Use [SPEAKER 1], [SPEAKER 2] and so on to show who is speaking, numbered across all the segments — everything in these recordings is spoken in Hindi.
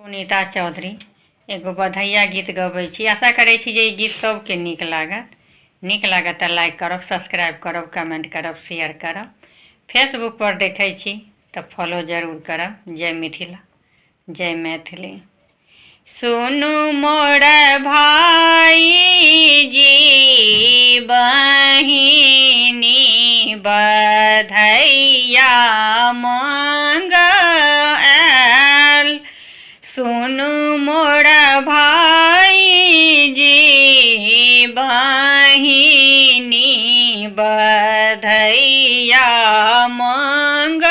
[SPEAKER 1] पुनीता चौधरी एगो बधैया गीत गबै छी। आशा करै छी जे ई गीत सबके नीक लागत। नीक लागत तऽ लाइक करब, सब्सक्राइब करब, कमेंट करब, शेयर करब। फेसबुक पर देखै छी तऽ फॉलो जरूर करब। जय मिथिला, जय मैथिली। सुनु मोर भाई जी बहिनी बधैया मंगल। सुनु मोर भाई जी बहिनी बधैया मंगल।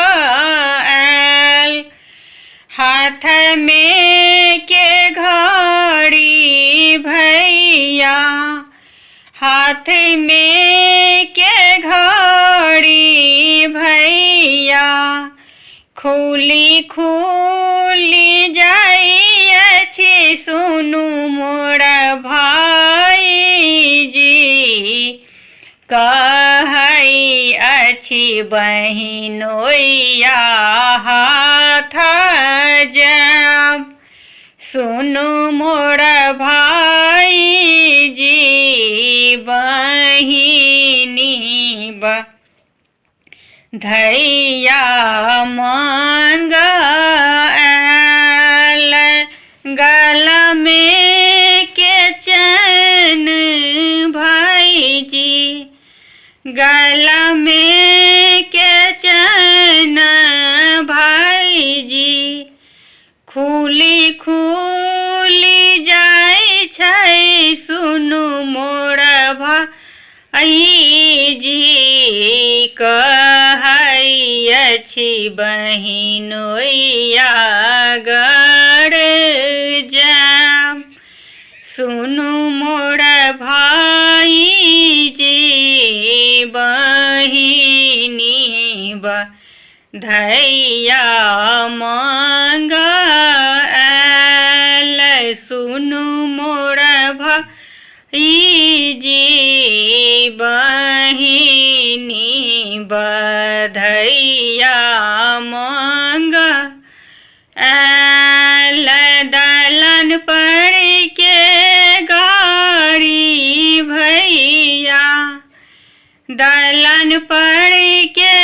[SPEAKER 1] हाथ में के घड़ी भैया, हाथ में के घड़ी भैया, खुली खुली जाई अछि। सुनु मोर भाई जी कहै अछि बहिनोइया हाथ जाम। सुनु मोर भाई जी बहिनी बधैया मंगल। गल में के चैन भाई जी, गल में के चैन भाई जी, खुली खुली जाय छै। सुनु मोर भाई जी कहै अछि बहिनोइया गड़ जाम। सुनु मोर भाई जी बहिनी बधैया मंगल। सुनु मोर भाई जी बहिनी बधैया मंगल। दलन पर के गाड़ी भैया, दलन पर के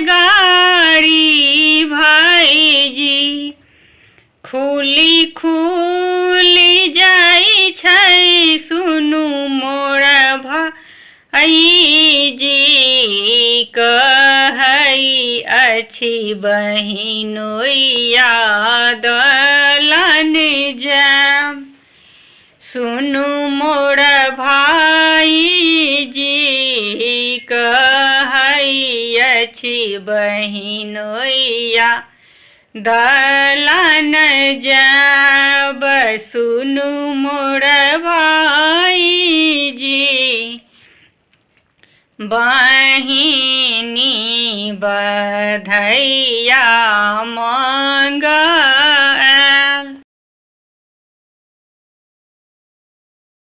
[SPEAKER 1] गाड़ी भाई जी, खुली खुली जाई छै। सुनु मोर भाई जी कहै अछि बहिनोइया दलन जाम। सुनु मोर भाई जी कहै अछि बहिनोइया दलन जाब। सुनु मोर भाई जी बहिनी बधैया मंगल।